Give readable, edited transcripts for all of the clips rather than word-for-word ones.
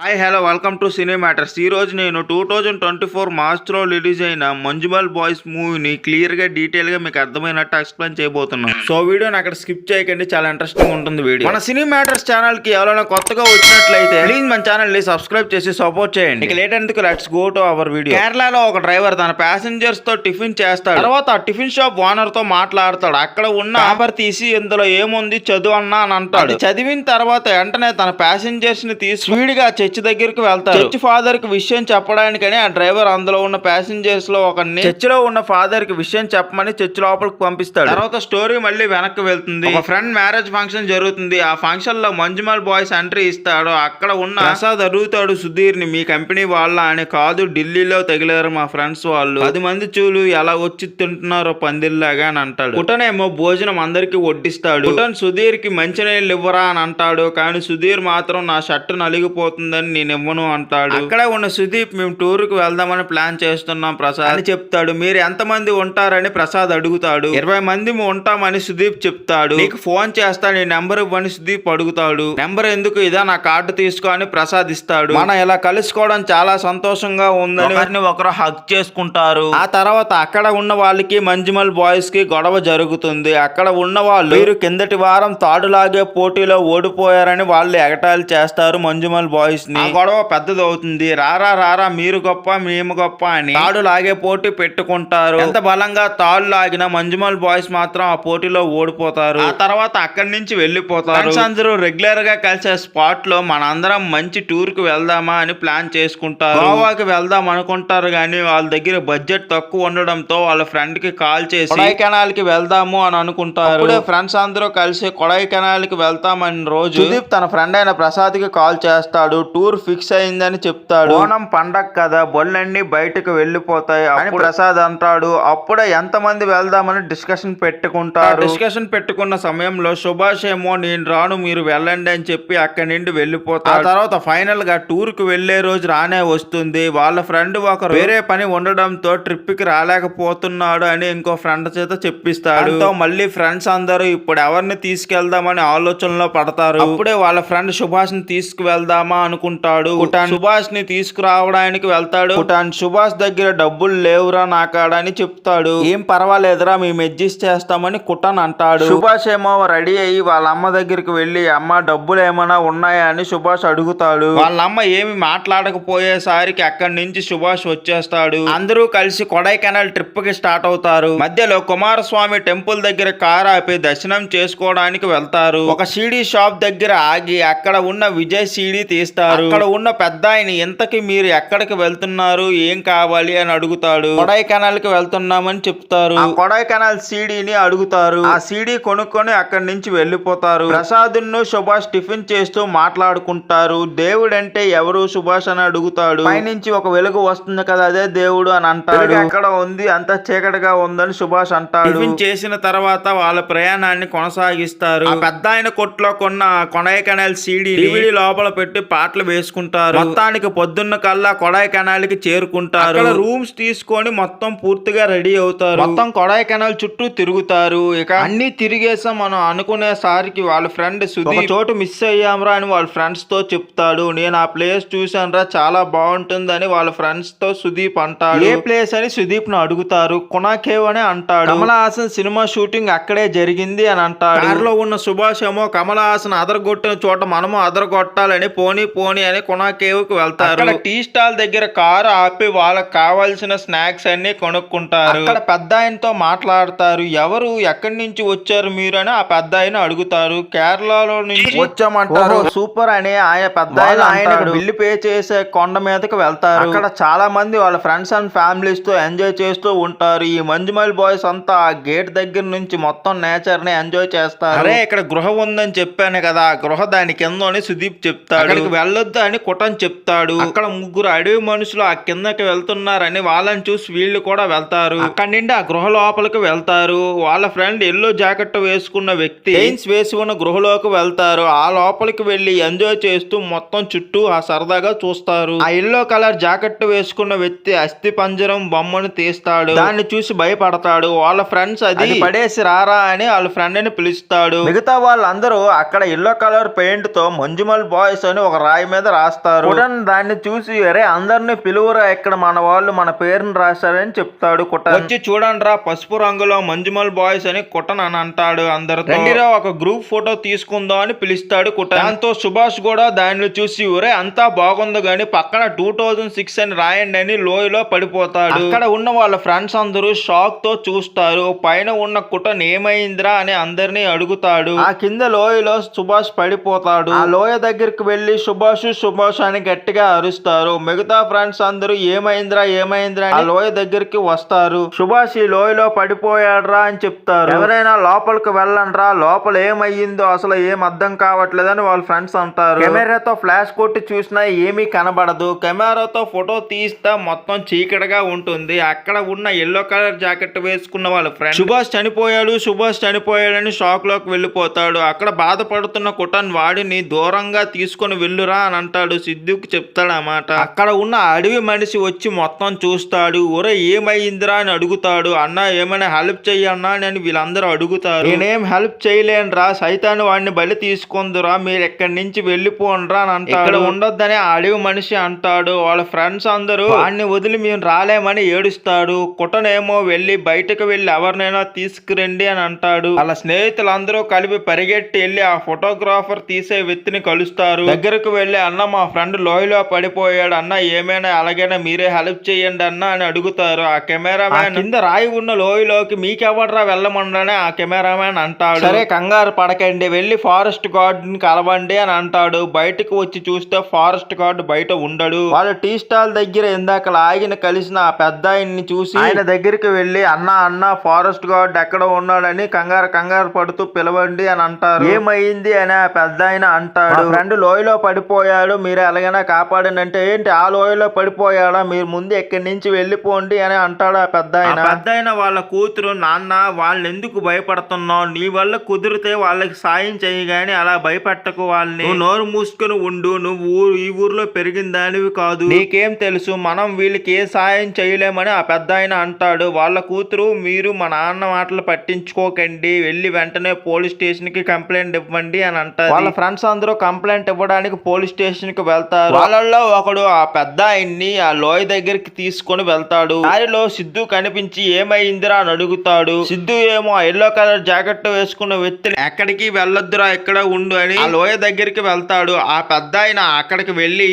Hi hello welcome to cine matters. ఈరోజు నేను 2024 మార్చ్లో రిలీజ్ అయిన మంజుమల్ బాయ్స్ మూవీని క్లియర్గా డీటెయిల్గా మీకు అర్థమైనట్టు ఎక్స్ప్లెయిన్ చేయబోతున్నాను. సో వీడియోని అక్కడ స్కిప్ చేయకండి, చాలా ఇంట్రెస్టింగ్ ఉంటుంది వీడియో. మన సినీ మ్యాటర్స్ ఛానల్కి ఎవరైనా కొత్తగా వచ్చినట్లయితే ప్లీజ్ మన ఛానల్ని సబ్స్క్రైబ్ చేసి సపోర్ట్ చేయండి. ఇక లేట్ ఎందుకు, let's go to our video. కేరళలో ఒక డ్రైవర్ తన ప్యాసింజర్స్తో టిఫిన్ చేస్తాడు. తర్వాత ఆ టిఫిన్ షాప్ ఓనర్తో మాట్లాడతాడు. అక్కడ ఉన్న పేపర్ తీసి ఇందులో ఏముంది చదువు అన్నా అని అంటాడు. చదివిన తర్వాత వెంటనే తన ప్యాసింజర్స్ని తీసి స్పీడ్గా చర్చ్ దగ్గరికి వెళ్తారు. చర్చ్ ఫాదర్ కి విషయం చెప్పడానికని ఆ డ్రైవర్ అందులో ఉన్న ప్యాసింజర్స్ లో ఒకరిని చర్చ్ లో ఉన్న ఫాదర్ కి విషయం చెప్పమని చర్చ్ లోపలికి పంపిస్తాడు. తర్వాత స్టోరీ మళ్ళీ వెనక్కి వెళ్తుంది. ఒక ఫ్రెండ్ మ్యారేజ్ ఫంక్షన్ జరుగుతుంది. ఆ ఫంక్షన్ లో మంజుమల్ బాయ్స్ ఎంట్రీ ఇస్తాడు. అక్కడ ఉన్న ప్రసాద్ అడుగుతాడు సుధీర్ ని, మీ కంపెనీ వాళ్ళ అని. కాదు, ఢిల్లీలో తగిలారు మా ఫ్రెండ్స్ వాళ్ళు, 10 మంది చూలు ఎలా వచ్చి తింటున్నారో పందిల్లాగా అని అంటాడు. కుటనేమో భోజనం అందరికి వడ్డిస్తాడు. కుటన్ సుధీర్ కి మంచినీళ్ళు ఇవ్వరా అని అంటాడు. కానీ సుధీర్ మాత్రం నా షర్టు నలిగిపోతుందని నేను ఇవ్వను అంటాడు. అక్కడే ఉన్న సుదీప్, మేము టూర్ కు వెళ్దామని ప్లాన్ చేస్తున్నాం ప్రసాద్ అని చెప్తాడు. మీరు ఎంతమంది ఉంటారని ప్రసాద్ అడుగుతాడు. 20 మంది ఉంటామని సుదీప్ చెప్తాడు. నీకు ఫోన్ చేస్తా, నీ నెంబర్ ఇవ్వని సుదీప్ అడుగుతాడు. నెంబర్ ఎందుకు, ఇదా నా కార్డు తీసుకో అని ప్రసాద్ ఇస్తాడు. మనం ఇలా కలుసుకోవడం చాలా సంతోషంగా ఉందని ఒకరు హగ్ చేసుకుంటారు. ఆ తర్వాత అక్కడ ఉన్న వాళ్ళకి మంజుమల్ బాయ్స్ కి గొడవ జరుగుతుంది. అక్కడ ఉన్న వాళ్ళు మీరు కిందటి వారం తాడులాగే పోటీలో ఓడిపోయారని వాళ్ళు ఎగటాలు చేస్తారు మంజుమల్ బాయ్స్ ని. గొడవ పెద్దదవుతుంది. రారా రారా మీరు గొప్ప మేము గొప్ప అని తాడు లాగే పోటీ పెట్టుకుంటారు. ఎంత బలంగా తాడు లాగిన మంజుమల్ బాయ్స్ మాత్రం ఆ పోటీలో ఓడిపోతారు. ఆ తర్వాత అక్కడి నుంచి వెళ్ళిపోతారు. అందరూ రెగ్యులర్ గా కలిసే స్పాట్ లో మనందరం మంచి టూర్ కు వెళ్దామా అని ప్లాన్ చేసుకుంటారు. గోవాకి వెళ్దాం అనుకుంటారు కానీ వాళ్ళ దగ్గర బడ్జెట్ తక్కువ ఉండడంతో వాళ్ళ ఫ్రెండ్ కి కాల్ చేసి కొడైకెనాల్ కి వెళ్దాము అని అనుకుంటారు. ఫ్రెండ్స్ అందరూ కలిసి కొడైకెనాల్ కి వెళ్తామని రోజు సుదీప్ తన ఫ్రెండ్ అయిన ప్రసాద్ కి కాల్ చేస్తాడు. టూర్ ఫిక్స్ అయిందని చెప్తాడు. ఓనం పండగ కదా, బొళ్ళన్నీ బయటకు వెళ్ళిపోతాయి అని ప్రసాద్ అంటాడు. అప్పుడే ఎంతమంది వెళ్దామని డిస్కషన్ పెట్టుకుంటారు. డిస్కషన్ పెట్టుకున్న సమయంలో సుభాష్ ఏమో నేను రాను మీరు వెళ్ళండి అని చెప్పి అక్కడి నుండి వెళ్ళిపోతాడు. తర్వాత ఫైనల్ గా టూర్ కు వెళ్లే రోజు రానే వస్తుంది. వాళ్ళ ఫ్రెండ్ ఒకరు వేరే పని ఉండడంతో ట్రిప్ కి రాలేకపోతున్నాడు అని ఇంకో ఫ్రెండ్ చేత చెప్పిస్తాడు. మళ్ళీ ఫ్రెండ్స్ అందరూ ఇప్పుడు ఎవరిని తీసుకెళ్దామని ఆలోచనలో పడతారు. అప్పుడే వాళ్ళ ఫ్రెండ్ సుభాష్ ని తీసుకువెళ్దామా అనుకుంటాడు. కుటాన్ సుభాష్ ని తీసుకురావడానికి వెళ్తాడు. కుటాన్ సుభాష్ దగ్గర డబ్బులు లేవురా నాకాడని చెప్తాడు. ఏం పర్వాలేదురా మేము అడ్జస్ట్ చేస్తామని కుటాన్ అంటాడు. సుభాష్ ఏమో రెడీ అయ్యి వాళ్ళ అమ్మ దగ్గరికి వెళ్లి అమ్మ డబ్బులు ఏమైనా ఉన్నాయా అని సుభాష్ అడుగుతాడు. వాళ్ళ అమ్మ ఏమి మాట్లాడకపోయేసరికి అక్కడి నుంచి సుభాష్ వచ్చేస్తాడు. అందరూ కలిసి కొడైకెనాల్ ట్రిప్ కి స్టార్ట్ అవుతారు. మధ్యలో కుమారస్వామి టెంపుల్ దగ్గర కారు ఆపి దర్శనం చేసుకోవడానికి వెళ్తారు. ఒక సీడీ షాప్ దగ్గర ఆగి అక్కడ ఉన్న విజయ్ సీడీ తీస్తారు. అక్కడ ఉన్న పెద్ద ఆయన ఇంతకి మీరు ఎక్కడికి వెళ్తున్నారు, ఏం కావాలి అని అడుగుతాడు. కొడైకెనాల్ కి వెళ్తున్నామని చెప్తారు. ఆ కొడైకెనాల్ సీడీని అడుగుతారు. ఆ సీడీ కొనుక్కొని అక్కడి నుంచి వెళ్ళిపోతారు. ప్రసాద్ ను సుభాష్ టిఫిన్ చేస్తూ మాట్లాడుకుంటారు. దేవుడు అంటే ఎవరు సుభాష్ అని అడుగుతాడు. పైనుంచి ఒక వెలుగు వస్తుంది కదా, అదే దేవుడు అని అంటాడు. ఎక్కడ ఉంది, అంత చీకటిగా ఉందని సుభాష్ అంటాడు. టిఫిన్ చేసిన తర్వాత వాళ్ళ ప్రయాణాన్ని కొనసాగిస్తారు. ఆ పెద్ద ఆయన కొట్లో కొన్న కొడైకెనాల్ సీడీ లోపల పెట్టి పాటలు వేసుకుంటారు. మొత్తానికి పొద్దున్న కల్లా కొడైకెనాల్ కి చేరుకుంటారు. రూమ్స్ తీసుకొని మొత్తం పూర్తిగా రెడీ అవుతారు. మొత్తం కొడైకెనాల్ చుట్టూ తిరుగుతారు. ఇక అన్ని తిరిగేసాం మనం అనుకునేసరికి వాళ్ళ ఫ్రెండ్ సుదీప్ చోటు మిస్ అయ్యామరా అని వాళ్ళ ఫ్రెండ్స్ తో చెప్తాడు. నేను ఆ ప్లేస్ చూసానురా, చాలా బాగుంటుంది అని వాళ్ళ ఫ్రెండ్స్ తో సుదీప్ అంటాడు. ఏ ప్లేస్ అని సుదీప్ ను అడుగుతారు. కునాకేవ్ అని అంటాడు. కమల్ హాసన్ సినిమా షూటింగ్ అక్కడే జరిగింది అని అంటాడు. కారులో ఉన్న సుభాష్ ఏమో కమల్ హాసన్ అదరగొట్టిన చోట మనము అదరగొట్టాలని పోనీ పోనీ అని కునాకేవ్ కు వెళ్తారు. అక్కడ టీ స్టాల్ దగ్గర కారు ఆపి వాళ్ళకి కావాల్సిన స్నాక్స్ అన్ని కొనుక్కుంటారు. అక్కడ పెద్ద ఆయనతో మాట్లాడతారు. ఎవరు, ఎక్కడి నుంచి వచ్చారు మీరు అని ఆ పెద్ద ఆయన అడుగుతారు. కేరళలో నుంచి వచ్చామంటారు. సూపర్ అని ఆయన పెద్ద ఆయన బిల్లు పే చేసే కొండ మీదకి వెళ్తారు. అక్కడ చాలా మంది వాళ్ళ ఫ్రెండ్స్ అండ్ ఫ్యామిలీస్ తో ఎంజాయ్ చేస్తూ ఉంటారు. ఈ మంజుమల్ బాయ్స్ అంతా ఆ గేట్ దగ్గర నుంచి మొత్తం నేచర్ ని ఎంజాయ్ చేస్తారు. అరే ఇక్కడ గృహ ఉందని చెప్పాను కదా, ఆ గృహ దాని కింద అని సుదీప్ చెప్తాడు. అక్కడికి వెళ్ళొద్దు అని కుటన్ చెప్తాడు. అక్కడ ముగ్గురు అడవి మనుషులు ఆ కిందకి వెళ్తున్నారని వాళ్ళని చూసి వీళ్ళు కూడా వెళ్తారు. అక్కడి నుండి ఆ గృహ లోపలికి వెళ్తారు. వాళ్ళ ఫ్రెండ్ ఎల్లో జాకెట్ వేసుకున్న వ్యక్తి చైన్స్ వేసి ఉన్న గృహలోకి వెళ్తారు. ఆ లోపలికి వెళ్లి ఎంజాయ్ చేస్తూ మొత్తం చుట్టూ ఆ సరదాగా చూస్తారు. ఆ ఎల్లో కలర్ జాకెట్ వేసుకున్న వ్యక్తి అస్థి పంజరం బొమ్మను తీస్తాడు. దాన్ని చూసి భయపడతాడు. వాళ్ళ ఫ్రెండ్స్ అది పడేసి రారా అని వాళ్ళ ఫ్రెండ్ ని పిలుస్తాడు. మిగతా వాళ్ళందరూ అక్కడ ఎల్లో కలర్ పెయింట్ తో మంజుమల్ బాయ్స్ అని ఒక రాయి మీద రాస్తారు. కుటన్ దాన్ని చూసి అరే అందరిని పిలువురా, ఇక్కడ మన వాళ్ళు మన పేరుని రాశారని చెప్తాడు. కుటన్ వచ్చి చూడండి రా పసుపు రంగులో మంజుమల్ బాయ్స్ అని కుటన్ అని అంటాడు. అందరితో రండిరా ఒక గ్రూప్ ఫోటో తీసుకుందాం అని పిలుస్తాడు కుటన్. దాంతో సుభాష్ కూడా దాన్ని చూసి ఒరే అంతా బాగుంది గాని పక్కన 2006 అని రాయండి అని లోయలో పడిపోతాడు. అక్కడ ఉన్న వాళ్ళ ఫ్రెండ్స్ అందరూ షాక్ తో చూస్తారు. పైన ఉన్న కుటన్ ఏమైందిరా అని అందరినీ అడుగుతాడు. ఆ కింద లోయలో సుభాష్ పడిపోతాడు. ఆ లోయ దగ్గరికి వెళ్లి సుభాష్ అని గట్టిగా అరుస్తారు. మిగతా ఫ్రెండ్స్ అందరూ ఏమైందిరా అని ఆ లోయ దగ్గరికి వస్తారు. సుభాష్ ఈ లోయలో పడిపోయాడ్రా అని చెప్తారు. ఎవరైనా లోపలికి వెళ్ళండ్రా, లోపల ఏమయ్యిందో అసలు ఏం అర్థం కావట్లేదని వాళ్ళ ఫ్రెండ్స్ అంటారు. కెమెరాతో ఫ్లాష్ కొట్టి చూసినా ఏమీ కనబడదు. కెమెరాతో ఫోటో తీస్తే మొత్తం చీకటిగా ఉంటుంది. అక్కడ ఉన్న ఎల్లో కలర్ జాకెట్ వేసుకున్న వాళ్ళ ఫ్రెండ్ సుభాష్ చనిపోయాడని షాక్ లోకి వెళ్ళిపోతాడు. అక్కడ బాధపడుతున్న కుటన్ వాడిని దూరంగా తీసుకొని వెళ్ళురా అని అంటాడు. సిద్ధుకి చెప్తాడు ఆ మాట. అక్కడ ఉన్న అడవి మనిషి వచ్చి మొత్తం చూస్తాడు. ఒరే ఏమైందిరా అని అడుగుతాడు. అన్న ఏమైనా హెల్ప్ చెయ్యన్నా అని వీళ్ళందరూ అడుగుతారు. నేనేం హెల్ప్ చేయలేనురా, సైతాన్ని వాడిని బలి తీసుకుందురా, మీరు ఎక్కడి నుంచి వెళ్ళిపోండ్రా అని అంటాడు. ఇక్కడ ఉండొద్దని ఆ అడవి మనిషి అంటాడు. వాళ్ళ ఫ్రెండ్స్ అందరూ వాడిని వదిలి మేము రాలేమని ఏడుస్తాడు. కుటనేమో వెళ్ళి బయటకు వెళ్ళి ఎవరినైనా తీసుకురండి అని అంటాడు. వాళ్ళ స్నేహితులందరూ కలిపి పరిగెట్టి వెళ్ళి ఆ ఫోటోగ్రాఫర్ తీసే వ్యక్తిని కలుస్తారు. దగ్గరకు వెళ్ళి అన్న మా ఫ్రెండ్ లోయలో పడిపోయాడు అన్న, ఏమైనా అలాగైనా మీరే హెల్ప్ చేయండి అన్న అని అడుగుతారు. ఆ కెమెరామ్యాన్ కింద రాయి ఉన్న లోయలోకి మీకెవర్రా వెళ్ళమండని ఆ కెమెరామ్యాన్ అంటాడు. సరే కంగారు పడకండి, వెళ్ళి ఫారెస్ట్ గార్డ్ ని కలవండి అని అంటాడు. బయటకు వచ్చి చూస్తే ఫారెస్ట్ గార్డ్ బయట ఉండడు. వాళ్ళ టీ స్టాల్ దగ్గర ఇందాక ఆగిన కలిసిన ఆ పెద్ద ఆయన్ని చూసి ఆయన దగ్గరికి వెళ్ళి అన్న ఫారెస్ట్ గార్డ్ ఎక్కడ ఉన్నాడని కంగారు పడుతూ పిలవండి అని అంటారు. ఏమైంది అని ఆ పెద్ద ఆయన అంటాడు. ఫ్రెండ్ లోయలో పడిపోయాడు, మీరు ఎలాగైనా కాపాడండి అంటే ఏంటి ఆ లోయలో పడిపోయాడా, మీరు ముందు ఎక్కడి నుంచి వెళ్ళిపోండి అని అంటాడు ఆ పెద్ద ఆయన. వాళ్ళ కూతురు నాన్న వాళ్ళని ఎందుకు భయపడుతున్నావు, నీ వల్ల కుదిరితే వాళ్ళకి సాయం చేయగాని అలా భయపెట్టకు, వాళ్ళని నోరు మూసుకుని ఉండు, నువ్వు ఈ ఊర్లో పెరిగిన దానివి కాదు, నీకేం తెలుసు, మనం వీళ్ళకి ఏ సాయం చేయలేమని ఆ పెద్ద ఆయన అంటాడు. వాళ్ళ కూతురు మీరు మా నాన్న మాటలు పట్టించుకోకండి, వెళ్ళి వెంటనే పోలీస్ స్టేషన్ కి కంప్లైంట్ ఇవ్వండి అని అంటారు. వాళ్ళ ఫ్రెండ్స్ అందరూ కంప్లైంట్ ఇవ్వడానికి పోలీస్ స్టేషన్ కి వెళ్తారు. వాళ్ళల్లో ఒకడు ఆ పెద్ద ఆయన్ని ఆ లోయ దగ్గరికి తీసుకొని వెళ్తాడు. దారిలో సిద్ధు కనిపించి ఏమైందిరా అని అడుగుతాడు. సిద్ధు ఏమో ఎల్లో కలర్ జాకెట్ వేసుకున్న వ్యక్తిని ఎక్కడికి వెళ్ళొద్దురా ఇక్కడ ఉండు అని ఆ లోయ దగ్గరికి వెళ్తాడు. ఆ పెద్ద ఆయన అక్కడికి వెళ్ళి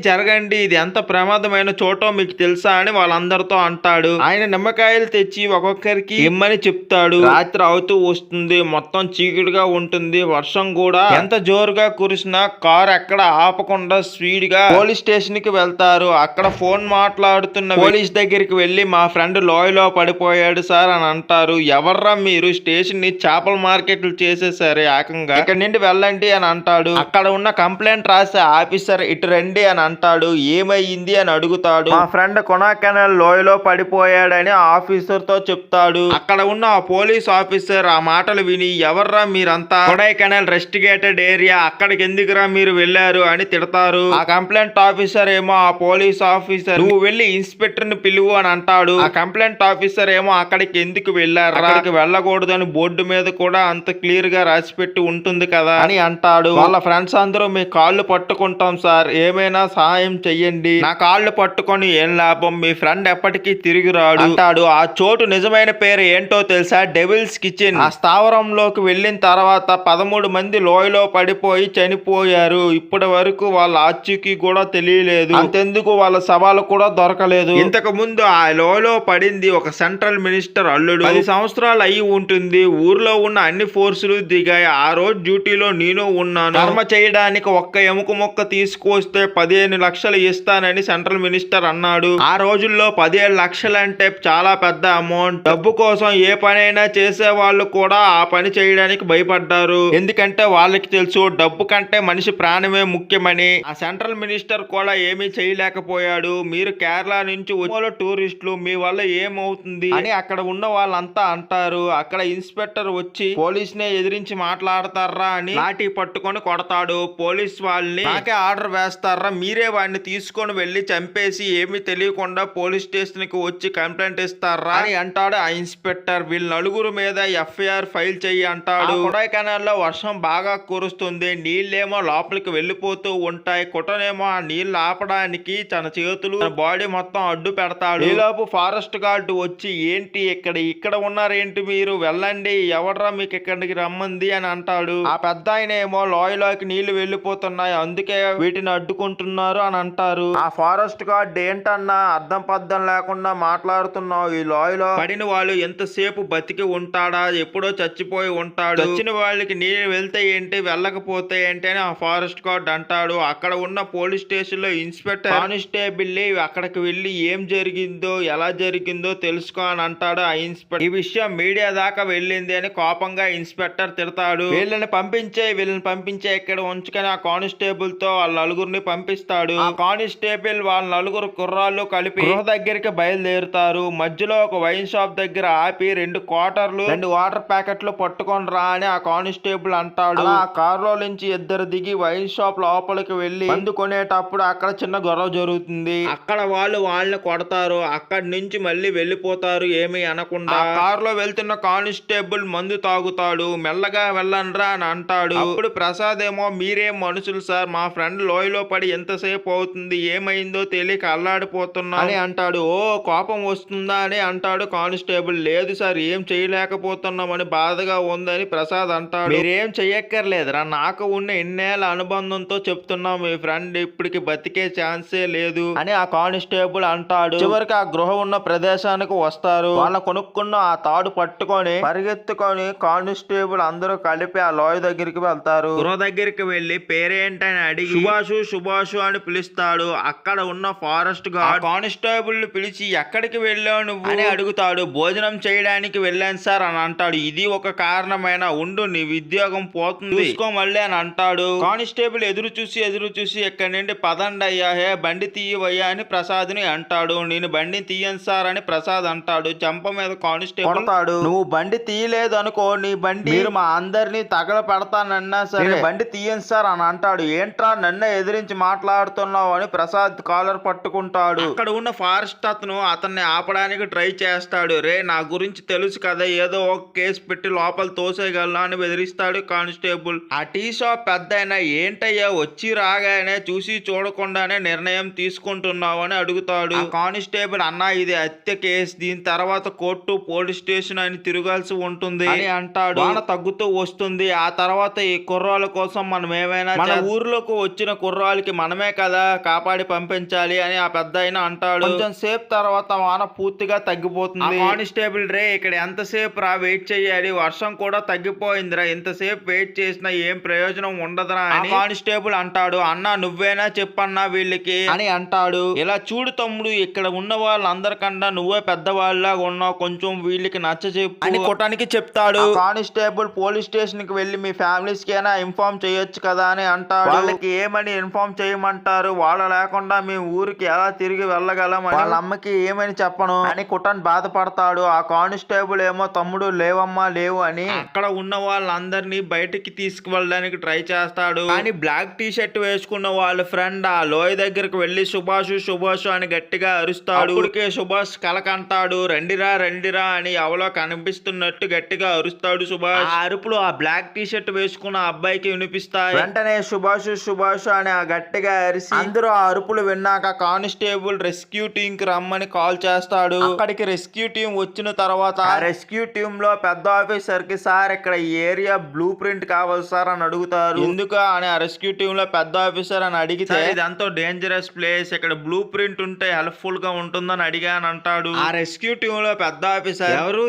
జరగండి ఇది ఎంత ప్రమాదమైన చోటో మీకు తెలుసా అని వాళ్ళందరితో అంటాడు. ఆయన నిమ్మకాయలు తెచ్చి ఒక్కొక్కరికి ఇమ్మని చెప్తాడు. రాత్రి అవుతూ వస్తుంది, మొత్తం చీకటిగా ఉంటుంది, వర్షం కూడా ఎంత జోరుగా కురిసినా కార్ ఎక్కడ ఆపకుండా స్పీడ్ గా పోలీస్ స్టేషన్ కి వెళ్తారు. అక్కడ ఫోన్ మాట్లాడుతున్న పోలీస్ దగ్గరికి వెళ్ళి మా ఫ్రెండ్ లోయలో పడిపోయాడు సార్ అని అంటారు. ఎవర్రా మీరు, స్టేషన్ ని చేపల మార్కెట్లు చేసేసారు ఏకంగా, ఇక్కడ నుండి వెళ్ళండి అని అంటాడు. అక్కడ ఉన్న కంప్లైంట్ రాసే ఆఫీసర్ ఇటు రండి అని అంటాడు. ఏమైంది అని అడుగుతాడు. మా ఫ్రెండ్ కొనాకెనాల్ లోయలో పడిపోయాడని ఆఫీసర్ తో చెప్తాడు. అక్కడ ఉన్న ఆ పోలీస్ ఆఫీసర్ ఆ మాటలు విని ఎవర్రా మీరంతా, కొడైకెనాల్ రెస్టిగేటెడ్ ఏరియా, అక్కడికి ఎందుకురా మీరు వెళ్ళారు అని తిడతారు. ఆ కంప్లైంట్ ఆఫీసర్ ఏమో ఆ పోలీస్ ఆఫీసర్ నువ్వు వెళ్ళి ఇన్స్పెక్టర్ ని పిలువు అని అంటాడు. ఆ కంప్లైంట్ ఆఫీసర్ ఏమో అక్కడికి ఎందుకు వెళ్ళారు, అక్కడికి వెళ్ళకూడదని బోర్డు మీద కూడా అంత క్లియర్ గా రాసిపెట్టి ఉంటుంది కదా అని అంటాడు. వాళ్ళ ఫ్రెండ్స్ అందరూ మీ కాళ్ళు పట్టుకుంటాం సార్, ఏమైనా సహాయం చెయ్యండి, నా కాళ్ళు పట్టుకొని ఏం లాభం, మీ ఫ్రెండ్ ఎప్పటికీ తిరిగి రాడు అంటాడు. ఆ చోటు నిజమైన పేరు ఏంటో తెలుసా, డెవిల్స్ కిచెన్. ఆ స్థావరంలోకి వెళ్ళిన తర్వాత 13 మంది లోయలో పడిపోయి చనిపోయారు. ఇప్పటి వరకు వాళ్ళ ఆచూకీ కూడా తెలియలేదు, అంతెందుకు వాళ్ళ శవాలు కూడా దొరకలేదు. ఇంతకు ముందు ఆ లోయలో పడింది ఒక సెంట్రల్ మినిస్టర్ అల్లుడు. 10 సంవత్సరాలు అయి ఉంటుంది. ఊర్లో ఉన్న అన్ని ఫోర్సులు దిగాయి. ఆ రోజు డ్యూటీలో నేను ఉన్నాను. కర్మ చేయడానికి ఒక్క ఎముక మొక్క తీసుకొస్తే 15 లక్షలు ఇస్తానని సెంట్రల్ మినిస్టర్ అన్నాడు. ఆ రోజుల్లో 17 లక్షలు అంటే చాలా పెద్ద అమౌంట్. డబ్బు కోసం ఏ పనైనా చేసే వాళ్ళు కూడా ఆ పని చేయడానికి భయపడ్డారు. ఎందుకంటే వాళ్ళకి తెలుసు డబ్బు కంటే మనిషి ప్రాణమే ముఖ్యమని. ఆ సెంట్రల్ మినిస్టర్ కూడా ఏమీ చేయలేకపోయాడు. మీరు కేరళ నుంచి వచ్చే టూరిస్టులు, మీ వల్ల ఏమవుతుంది అని అక్కడ ఉన్న వాళ్ళంతా అంటారు. అక్కడ ఇన్స్పెక్టర్ వచ్చి పోలీస్ నే ఎదిరించి మాట్లాడతారా అని లాఠీ పట్టుకొని కొడతాడు. పోలీస్ వాళ్ళని నాకే ఆర్డర్ వేస్తారా, మీరే వాడిని తీసుకొని వెళ్లి చంపేసి ఏమీ తెలియకుండా పోలీస్ స్టేషన్ కి వచ్చి కంప్లైంట్ ఇస్తారా అని అంటాడు ఆ ఇన్స్పెక్టర్. వీళ్ళ నలుగురు మీద ఎఫ్ఐఆర్ ఫైల్ చెయ్యి అంటాడు. కొడైకెనాల్ లో వర్షం బాగా కురుస్తుంది, నీళ్ళేమో లోపలికి వెళ్ళిపో వెళ్ళిపోతూ ఉంటాయి. కుటనేమో ఆ నీళ్లు ఆపడానికి తన చేతులు తన బాడీ మొత్తం అడ్డు పెడతాడు. ఈలోపు ఫారెస్ట్ గార్డు వచ్చి ఏంటి ఇక్కడ ఉన్నారేంటి మీరు, వెళ్ళండి, ఎవడ్రా మీకు ఇక్కడికి రమ్మంది అని అంటాడు. ఆ పెద్ద ఆయన ఏమో లోయలోకి నీళ్లు వెళ్ళిపోతున్నాయి, అందుకే వీటిని అడ్డుకుంటున్నారు అని అంటారు. ఆ ఫారెస్ట్ గార్డ్ ఏంటన్నా అర్థం పద్ధం లేకుండా మాట్లాడుతున్నావు, ఈ లోయలో పడిన వాళ్ళు ఎంతసేపు బతికి ఉంటాడా, ఎప్పుడో చచ్చిపోయి ఉంటాడు, వచ్చిన వాళ్ళకి నీళ్ళు వెళ్తే ఏంటి వెళ్ళకపోతే ఏంటి అని ఆ ఫారెస్ట్ గార్డ్ అంటాడు. అక్కడ ఉన్న పోలీస్ స్టేషన్ లో ఇన్స్పెక్టర్ కానిస్టేబుల్ అక్కడికి వెళ్ళి ఏం జరిగిందో ఎలా జరిగిందో తెలుసుకో అని అంటాడు. ఆ ఇన్స్పెక్టర్ ఈ విషయం మీడియా దాకా వెళ్ళింది అని కోపంగా ఇన్స్పెక్టర్ తిడతాడు. వీళ్ళని పంపించే ఇక్కడ ఉంచుకొని ఆ కానిస్టేబుల్ తో వాళ్ళ నలుగురిని పంపిస్తాడు. ఆ కానిస్టేబుల్ వాళ్ళ నలుగురు కుర్రాళ్ళు కలిపి గృహ దగ్గరికి బయలుదేరుతారు. మధ్యలో ఒక వైన్ షాప్ దగ్గర ఆపి 2 క్వార్టర్లు 2 వాటర్ ప్యాకెట్లు పట్టుకొని రా అని ఆ కానిస్టేబుల్ అంటాడు. ఆ కారులో నుంచి ఇద్దరు దిగి వైన్ షాప్ లోపలికి వెళ్లి మందు కొనేటప్పుడు అక్కడ చిన్న గొడవ జరుగుతుంది. అక్కడ వాళ్ళని కొడతారు. అక్కడి నుంచి మళ్ళీ వెళ్ళిపోతారు ఏమీ అనకుండా. కారులో వెళ్తున్న కానిస్టేబుల్ మందు తాగుతాడు. మెల్లగా వెళ్ళండ్రా అని అంటాడు. అప్పుడు ప్రసాద్ ఏమో మీరేం మనుషులు సార్, మా ఫ్రెండ్ లోయలో పడి ఎంతసేపు అవుతుంది, ఏమైందో తెలియక అల్లాడిపోతున్నా అని అంటాడు. ఓ కోపం వస్తుందా అని అంటాడు కానిస్టేబుల్. లేదు సార్, ఏం చేయలేకపోతున్నామని బాధగా ఉందని ప్రసాద్ అంటాడు. మీరేం చెయ్యక్కర్లేదురా, నాకు ఉన్న ఎన్నేళ్ల అనుబంధంతో చెప్తున్నా, మీ ఫ్రెండ్ ఇప్పటికి బతికే ఛాన్సే లేదు అని ఆ కానిస్టేబుల్ అంటాడు. చివరికి ఆ గృహ ఉన్న ప్రదేశానికి వస్తారు. వాళ్ళ కొనుక్కున్న ఆ తాడు పట్టుకొని పరిగెత్తుకొని కానిస్టేబుల్ అందరూ కలిపి ఆ లోయ దగ్గరికి వెళ్తారు. గృహ దగ్గరికి వెళ్లి పేరేంటని అడిగి సుభాషు అని పిలుస్తాడు. అక్కడ ఉన్న ఫారెస్ట్ గార్డ్ కానిస్టేబుల్ పిలిచి ఎక్కడికి వెళ్ళావు నువ్వు అని అడుగుతాడు. భోజనం చేయడానికి వెళ్ళాను సార్ అని అంటాడు. ఇది ఒక కారణమైన ఉండు, నీ ఉద్యోగం పోతుంది, చూసుకో మళ్ళీ అని అంటాడు. కానిస్టేబుల్ ఎదురు చూసి ఇక్కడి నుండి పదండి అయ్యా, హే బండి తీయవయ్యా అని ప్రసాద్ ని అంటాడు. నేను బండి తీయను సార్ అని ప్రసాద్ అంటాడు. చంప మీద కానిస్టేబుల్ కొడతాడు. నువ్వు బండి తీయలేదు అనుకో, నీ బండి మీరు మా అందరినీ తగల పెడతానన్నా సరే బండి తీయను సార్ అని అంటాడు. ఏంట్రా నన్నే ఎదిరించి మాట్లాడుతున్నావు అని ప్రసాద్ కాలర్ పట్టుకుంటాడు. అక్కడ ఉన్న ఫారెస్ట్ అతన్ని ఆపడానికి ట్రై చేస్తాడు. రే నా గురించి తెలుసు కదా, ఏదో ఒక కేసు పెట్టి లోపల తోసేయగలను అని బెదిరిస్తాడు కానిస్టేబుల్. ఆ టీ షాప్ పెద్దయినా ఏంటయ్యా వచ్చి రాగానే చూసి చూడకుండానే నిర్ణయం తీసుకుంటున్నావు అని అడుగుతాడు. కానిస్టేబుల్ అన్నా ఇది హత్య కేసు, దీని తర్వాత కోర్టు పోలీస్ స్టేషన్ అని తిరగాల్సి ఉంటుంది అని అంటాడు. వాన తగ్గుతూ వస్తుంది. ఆ తర్వాత ఈ కుర్రాళ్ళ కోసం మనం ఏమైనా మన ఊర్లోకి వచ్చిన కుర్రాళ్ళకి మనమే కదా కాపాడి పంపించాలి అని ఆ పెద్ద అంటాడు. కొంచెం సేపు తర్వాత వాన పూర్తిగా తగ్గిపోతుంది. కానిస్టేబుల్ రే ఇక్కడ ఎంతసేపు రా వెయిట్ చెయ్యాలి, వర్షం కూడా తగ్గిపోయిందిరా, ఇంతసేపు వెయిట్ చేసినా ఏం ప్రయోజనం ఉండదురా అని కానిస్టేబుల్ అంటాడు. అన్నా నువ్వేనా చెప్పన్నా వీళ్ళకి అని అంటాడు. ఇలా చూడు తమ్ముడు, ఇక్కడ ఉన్న వాళ్ళందరికన్నా నువ్వే పెద్దవాళ్ళగా ఉన్నావు, కొంచెం వీళ్ళకి నచ్చ చెప్పు అని కొట్టానికి చెప్తాడు. కానిస్టేబుల్ పోలీస్ స్టేషన్ కి వెళ్లి మీ ఫ్యామిలీస్ కైనా ఇన్ఫార్మ్ చేయొచ్చు కదా అని అంటాడు. వాళ్ళకి ఏమని ఇన్ఫార్మ్ చేయమంటారు, వాళ్ళ లేకుండా మేము ఊరికి ఎలా తిరిగి వెళ్ళగలం, వాళ్ళ అమ్మకి ఏమని చెప్పను అని కుటన్ బాధపడతాడు. ఆ కానిస్టేబుల్ ఏమో తమ్ముడు లేవమ్మా లేవు అని అక్కడ ఉన్న వాళ్ళందరినీ బయటికి తీసుకువెళ్ళడానికి ట్రై చేస్తాడు. కానీ బ్లాక్ టీ షర్ట్ వేసుకున్న వాళ్ళ ఫ్రెండ్ ఆ లోయ దగ్గరకు వెళ్లి సుభాష్ అని గట్టిగా అరుస్తాడు. ఇప్పటికే సుభాష్ కలకంటాడు. రండిరా అని ఎవలో కనిపిస్తున్నట్టు గట్టిగా అరుస్తాడు సుభాష్. ఆ అరుపులు ఆ బ్లాక్ టీ షర్ట్ వేసుకున్న అబ్బాయికి వినిపిస్తాయి. వెంటనే సుభాష్ అని ఆ గట్టిగా అరిసి అందరూ ఆ అరుపులు విన్నాక కానిస్టేబుల్ రెస్క్యూ టీం కి రమ్మని కాల్ చేస్తాడు. అక్కడికి రెస్క్యూ టీం వచ్చిన తర్వాత ఆ రెస్క్యూ టీం లో పెద్ద ఆఫీసర్ కి సార్ ఇక్కడ ఈ ఏరియా బ్లూ ప్రింట్ కావాలి సార్ అని అడుగుతారు. ఎందుకు అని ఆ రెస్క్యూ టీం లో పెద్ద ఆఫీసర్ అని అడిగితే ఇదంతా డేంజరస్ ప్లేస్, ఇక్కడ బ్లూ ప్రింట్ ఉంటే హెల్ప్ఫుల్ గా ఉంటుందని అడిగాను అంటాడు. ఆ రెస్క్యూ టీం లో పెద్ద ఆఫీసర్ ఎవరు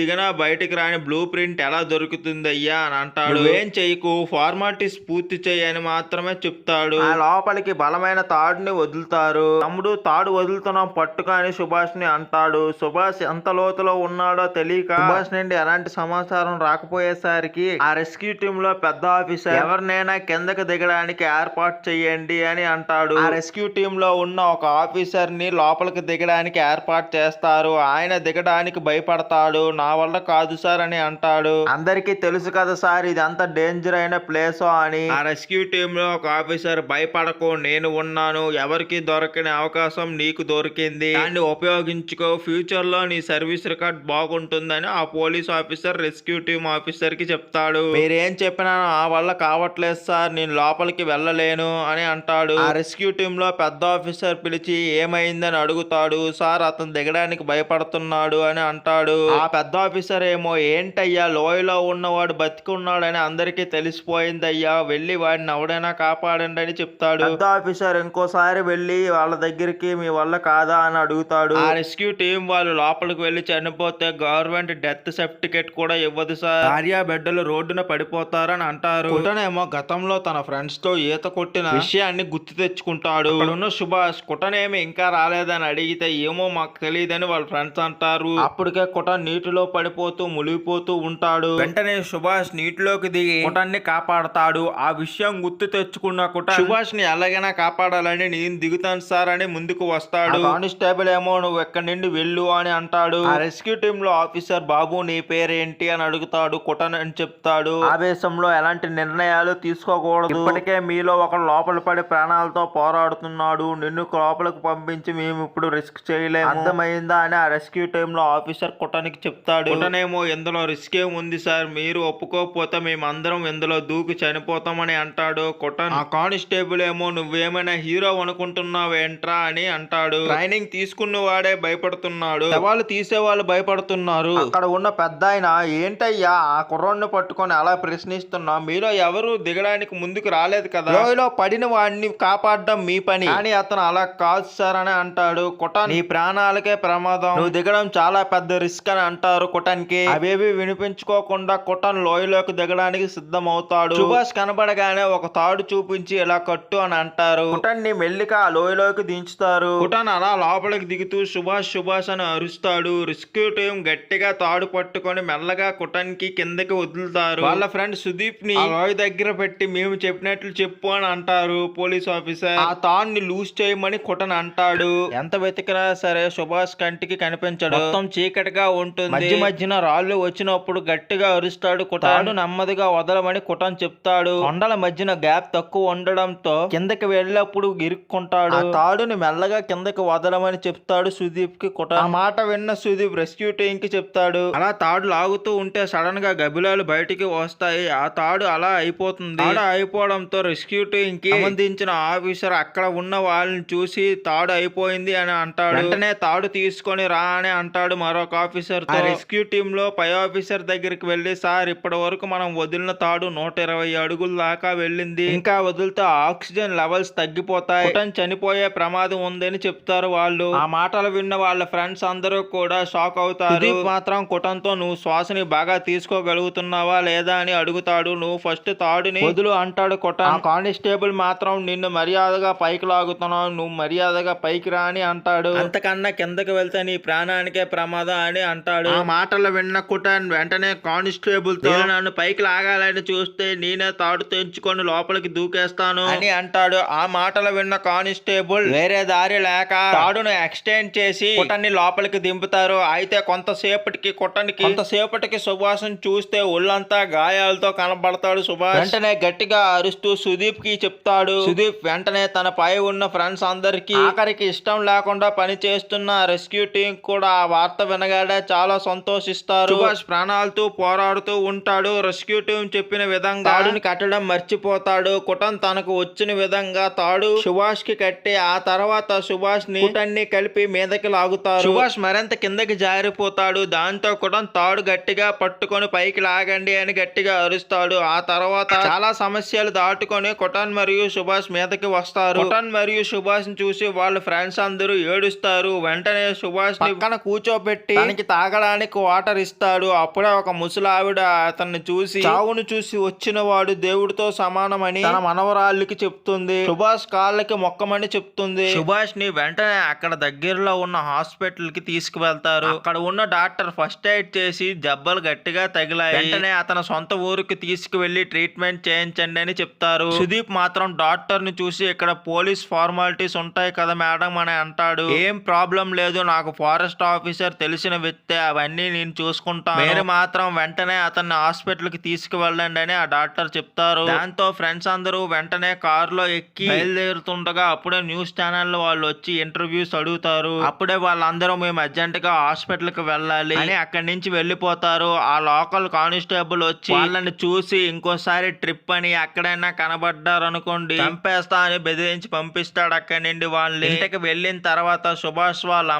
దిగనా బయటికి రాని బ్లూ ప్రింట్ ఎలా దొరుకుతుంది అయ్యా అని అంటాడు. ఏం చెయ్యకు, ఫార్మాలిటీస్ పూర్తి చేయని మాత్రమే చెప్తాడు. ఆ లోపలికి బలమైన తాడుని వదులుతారు. తమ్ముడు తాడు వదులుతున్నాం పట్టుకొని సుభాష్ ని అంటాడు. సుభాష్ ఎంత లోతులో ఉన్నాడో తెలియక సుభాష్ నుండి ఎలాంటి సమాచారం రాకపోయేసరికి ఆ రెస్క్యూ టీం లో పెద్ద ఆఫీసర్ ఎవరినైనా కిందకి దిగడానికి ఏర్పాటు చెయ్యండి అని అంటాడు. ఆ రెస్క్యూ టీం లో ఉన్న ఒక ఆఫీసర్ ని లోపలికి దిగడానికి ఏర్పాటు చేస్తారు. ఆయన దిగడానికి భయపడతాడు. నా వల్ల కాదు సార్ అని అంటాడు. అందరికీ తెలుసు కదా సార్ ఇది అంత డేంజర్ అయిన ప్లేస్ అని. ఆ రెస్క్యూ టీమ్ లో ఒక ఆఫీసర్ భయపడకు, నేను ఉన్నాను, ఎవరికి దొరకని అవకాశం నీకు దొరికింది, దాన్ని ఉపయోగించుకో, ఫ్యూచర్ లో నీ సర్వీస్ రికార్డ్ బాగుంటుందని ఆ police officer rescue team officer కి చెప్తాడు. మీరేం చెప్పినా నా వల్ల కావట్లేదు సార్, నేను లోపలికి వెళ్ళలేను అని అంటాడు. ఆ రెస్క్యూ టీమ్ లో పెద్ద ఆఫీసర్ పిలిచి ఏమైందని అడుగుతాడు. సార్ అతను దిగడానికి భయపడుతున్నాడు అని అంటాడు. ఆ పెద్ద ఆఫీసర్ ఏమో ఏంటయ్యా లోయలో ఉన్నవాడు బతికున్నాడని అందరికీ తెలిసిపోయిందయ్యా, వెళ్ళి వాడిని ఎవడైనా కాపాడండి అని చెప్తాడు. పెద్ద ఆఫీసర్ ఇంకోసారి వెళ్ళి వాళ్ళ దగ్గరికి మీ వల్ల కాదా అని అడుగుతాడు. ఆ రెస్క్యూ టీం వాళ్ళు లోపలికి వెళ్ళి చనిపోతే గవర్నమెంట్ డెత్ సర్టిఫికేట్ కూడా ఇవ్వదు సార్, భార్య బిడ్డలు రోడ్డున పడిపోతారని అంటారు. కుటనేమో గతంలో తన ఫ్రెండ్స్ తో ఈత కొట్టిన విషయాన్ని గుర్తు తెచ్చుకుంటాడు. ఉన్న సుభాష్ కుటనేమి ఇంకా రాలేదని అడిగితే ఏమో మాకు తెలియదని వాళ్ళ ఫ్రెండ్స్ అంటారు. అప్పటికే కుటన్ నీటిలో పడిపోతూ మునిగిపోతూ ఉంటాడు. వెంటనే సుభాష్ నీటిలోకి దిగి కుటాన్ని కాపాడతాడు. ఆ విషయం గుర్తు తెచ్చుకున్న కుటాన్ సుభాష్ ని ఎలాగైనా కాపాడాలని నేను దిగుతాను సార్ అని ముందుకు వస్తాడు. కానిస్టేబుల్ ఏమో నువ్వు ఎక్కడి నుండి వెళ్ళు అని అంటాడు. ఆ రెస్క్యూ టీమ్ లో ఆఫీసర్ బాబు నీ పేరేంటి అని అడుగుతాడు. కుటన్ అని చెప్తాడు. ఆవేశంలో ఎలాంటి నిర్ణయాలు తీసుకోకూడదు, ఇప్పటికే మీలో ఒకరు లోపల పడి ప్రాణాలతో పోరాడుతున్నాడు, నిన్ను లోపలికి పంపించి మేము ఇప్పుడు రిస్క్ చేయలేము, అర్థమైందా అని ఆ రెస్క్యూ టీమ్ లో ఆఫీసర్ కుటన్కి చెప్తాడు. కుటనేమో ఇందులో రిస్క్ ఏముంది సార్, మీరు ఒప్పుకోకపోతే మేమందరం ఇందులో దూకి చనిపోతామని అంటాడు. కుటన్ ఆ కానిస్టేబుల్ ఏమో నువ్వేమైనా హీరో అనుకుంటున్నావేంట్రా అని అంటాడు. ట్రైనింగ్ తీసుకున్న వాడే భయపడుతున్నాడు, సవాలు తీసే వాళ్ళు భయపడుతున్నారు. అక్కడ ఉన్న పెద్ద ఆయన ఏంటయ్యా ఆ కుర్రోడ్ని పట్టుకొని అలా ప్రశ్నిస్తున్నా, మీలో ఎవరు దిగడానికి ముందుకు రాలేదు కదా, లోయలో పడిన వాడిని కాపాడడం మీ పని, కానీ అతను అలా కాదు సార్ అని అంటాడు. కుటన్ నీ ప్రాణాలకే ప్రమాదం, నువ్వు దిగడం చాలా పెద్ద రిస్క్ అని అంటారు కుటన్ కి. అవేవి వినిపించుకోకుండా కుటన్ లోయలోకి దిగడానికి సిద్ధమవుతాడు. సుభాష్ కనబడగానే ఒక తాడు చూపించి ఇలా కట్టు అని అంటారు. కుటన్ ని మెల్లిగా ఆ లోయలోకి దించుతారు. కుటన్ అలా లోపలికి దిగుతూ సుభాష్ సుభాష్ అని అరుస్తాడు. రెస్క్యూ టీం గట్టిగా తాడు పట్టుకొని మెల్లగా కుటన్ కి కిందకి వదులుతారు. వాళ్ళ ఫ్రెండ్ సుదీప్ ని లోయ దగ్గర పెట్టి మేము చెప్పినట్లు చెప్పు అని అంటారు పోలీస్ ఆఫీసర్. ఆ తాడుని లూజ్ చేయమని కుటన్ అంటాడు. ఎంత వెతికినా సరే సుభాష్ కంటికి కనిపించడు, మొత్తం చీకటిగా ఉంటుంది. మధ్య మధ్యన రాళ్ళు వచ్చినప్పుడు గట్టిగా అరుస్తాడు. కుటాను నెమ్మదిగా వదలమని కుటన్ చెప్తాడు. కొండల మధ్యన గ్యాప్ తక్కువ ఉండడంతో కిందకి వెళ్ళినప్పుడు ఇరుక్కుంటాడు. ఆ తాడుని మెల్లగా కిందకి వదలమని చెప్తాడు సుదీప్ కి కుటన్. ఆ మాట విన్న సుదీప్ రెస్క్యూ టీం కి చెప్తాడు. అలా తాడు లాగుతూ ఉంటే సడన్ గా గబిలాలు బయటికి వస్తాయి. ఆ తాడు అలా అయిపోతుంది. తాడు అయిపోవడంతో రెస్క్యూ టీం కి సంబంధించిన ఆఫీసర్ అక్కడ ఉన్న వాళ్ళని చూసి తాడు అయిపోయింది అని అంటాడు. వెంటనే తాడు తీసుకొని రా అని అంటాడు మరొక ఆఫీసర్ తో. రెస్క్యూ టీం లో పై ఆఫీసర్ దగ్గరికి వెళ్లి సార్ ఇప్పటి వరకు మనం వదిలిన తాడు 120 అడుగుల దాకా వెళ్ళింది, ఇంకా వదిలితే ఆక్సిజన్ లెవెల్స్ తగ్గిపోతాయి, కుటన్ చనిపోయే ప్రమాదం ఉందని చెప్తారు వాళ్ళు. ఆ మాటలు విన్న వాళ్ళ ఫ్రెండ్స్ అందరూ కూడా షాక్ అవుతారు. మాత్రం కుటన్ తో నువ్వు శ్వాసని బాగా తీసుకోగలుగుతున్నావా లేదా అని అడుగుతాడు. నువ్వు ఫస్ట్ తాడుని వదులు అంటాడు కుటన్. కానిస్టేబుల్ మాత్రం నిన్ను మర్యాదగా పైకి లాగుతున్నావు, నువ్వు మర్యాదగా పైకి రా అని అంటాడు. అంతకన్నా కిందకి వెళ్తే నీ ప్రాణానికే ప్రమాదం అని అంటాడు. ఆ మాటలు విన్న కుటన్ వెంటనే కానిస్టేబుల్ తో నన్ను పైకి లాగాలని చూస్తే నేనే తాడు తెంచుకొని లోపలికి దూకేస్తాను అని అంటాడు. ఆ మాటలు విన్న కానిస్టేబుల్ వేరే దారి లేక తాడును ఎక్స్టెండ్ చేసి కుటన్ ని లోపలికి దింపుతారు. అయితే కొంతసేపటికి సుభాష్ చూస్తే ఒళ్ళంతా గాయాలతో కనబడతాడు. సుభాష్ వెంటనే గట్టిగా అరుస్తూ సుదీప్ కి చెప్తాడు. సుదీప్ వెంటనే తన పై ఉన్న ఫ్రెండ్స్ అందరికి ఆఖరికి ఇష్టం లేకుండా పని చేస్తున్న రెస్క్యూ టీం కూడా ఆ వార్త వినగానే చాలా సంతోషిస్తారు. సుభాష్ ప్రాణాలతో పోరాడుతూ ఉంటాడు. రెస్క్యూ టీం చెప్పిన విధంగా తాడుని కట్టడం మర్చిపోతాడు. కుటన్ తనకు వచ్చిన విధంగా తాడు సుభాష్ కి కట్టి ఆ తర్వాత సుభాష్ ని కుటన్ని కలిపి మీదకి లాగుతారు. సుభాష్ మరింత కిందకి జారిపోతాడు. దాంతో కుటన్ తాడు గట్టిగా పట్టుకొని పైకి లాగండి అని గట్టిగా అరుస్తాడు. ఆ తర్వాత చాలా సమస్యలు దాటుకొని కుటన్ మరియు సుభాష్ మీదకి వస్తారు. కుటన్ మరియు సుభాష్ ని చూసి వాళ్ళ ఫ్రెండ్స్ అందరూ ఏడుస్తారు. వెంటనే సుభాష్ ని పక్కన కూర్చోబెట్టి తనకి తాగడానికి వాటర్ ఇస్తాడు. అప్పుడే ఒక ముసలావిడ అతన్ని చూసి చావును చూసి వచ్చిన వాడు దేవుడితో సమానమని తన మనవరాళ్ళకి చెప్తుంది. సుభాష్ కాళ్ళకి మొక్కమని చెప్తుంది. సుభాష్ ని వెంటనే అక్కడ దగ్గరలో ఉన్న హాస్పిటల్ కి తీసుకువెళ్తారు. అక్కడ ఉన్న డాక్టర్ ఫస్ట్ ఎయిడ్ చేసి దెబ్బలు గట్టిగా తగిలాయి. వెంటనే అతని సొంత ఊరికి తీసుకువెళ్లి ట్రీట్మెంట్ చేయించండి అని చెప్తారు. సుదీప్ మాత్రం డాక్టర్ ని చూసి ఇక్కడ పోలీస్ ఫార్మాలిటీస్ ఉంటాయి కదా మేడం అని అంటాడు. ఏం ప్రాబ్లం లేదు, నాకు ఫారెస్ట్ ఆఫీసర్ తెలిసిన వ్యక్తే, అవన్నీ నేను చూసుకుంటాను, మీరు మాత్రం వెంటనే అతన్ని హాస్పిటల్ కి తీసుకువెళ్ళండి అని ఆ డాక్టర్ చెప్తారు. దాంతో ఫ్రెండ్స్ అందరూ వెంటనే కారులో ఎక్కి బయలుదేరుతుండగా అప్పుడే న్యూస్ ఛానల్ వాళ్ళు వచ్చి ఇంటర్వ్యూస్ అడుగుతారు. అప్పుడే వాళ్ళందరూ మేము అర్జెంట్ గా హాస్పిటల్ కి వెళ్ళాలి అని అక్కడి నుంచి వెళ్ళిపోతారు. ఆ లోకల్ కానిస్టేబుల్ వచ్చి వాళ్ళని చూసి ఇంకోసారి ట్రిప్ అని ఎక్కడైనా ఎవరైనా కనబడ్డారనుకోండి చంపేస్తా అని బెదిరించి పంపిస్తాడు అక్కడి నుండి. వాళ్ళని ఇంటికి వెళ్ళిన తర్వాత సుభాష్ వాళ్ళ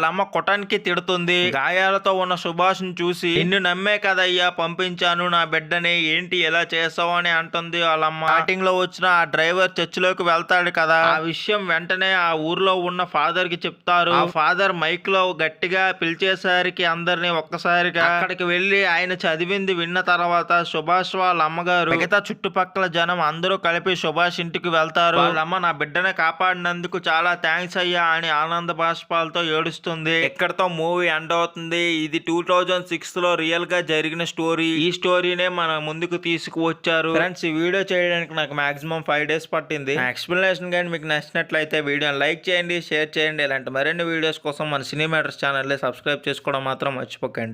అమ్మ కొటానికి తిడుతుంది. గాయాలతో ఉన్న సుభాష్ ని చూసి నిన్ను నమ్మే కదయ్యా పంపించాను నా బిడ్డని, ఏంటి ఎలా చేసావు అని అంటుంది వాళ్ళమ్మ. స్టార్టింగ్ లో వచ్చిన ఆ డ్రైవర్ చర్చిలోకి వెళ్తాడు కదా, ఆ విషయం వెంటనే ఆ ఊర్లో ఉన్న ఫాదర్ కి చెప్తారు. ఆ ఫాదర్ మైక్ లో గట్టిగా పిలిచేసరికి అందరిని ఒక్కసారిగా అక్కడికి వెళ్లి ఆయన చదివింది విన్న తర్వాత సుభాష్ వాళ్ళ అమ్మగారు మిగతా చుట్టుపక్కల జనం అందరూ కలిపి సుభాష్ ఇంటికి వెళ్తారు. వాళ్ళమ్మ నా బిడ్డని కాపాడినందుకు చాలా థ్యాంక్స్ అయ్యా అని ఆనంద బాష్పాలతో ఏడుస్తుంది. ఎక్కడితో మూవీ ఎండ్ అవుతుంది. ఇది 2006 లో రియల్ గా జరిగిన స్టోరీ. ఈ స్టోరీనే మన ముందుకు తీసుకువచ్చారు. ఫ్రెండ్స్, ఈ వీడియో చేయడానికి నాకు మాక్సిమం 5 days పట్టింది. ఎక్స్ప్లెనేషన్ కానీ మీకు నచ్చినట్లయితే వీడియోని లైక్ చేయండి, షేర్ చేయండి. ఇలాంటి మరిన్ని వీడియోస్ కోసం మన సినీ మ్యాటర్స్ ఛానల్ సబ్స్క్రైబ్ చేసుకోవడం మాత్రం మర్చిపోకండి.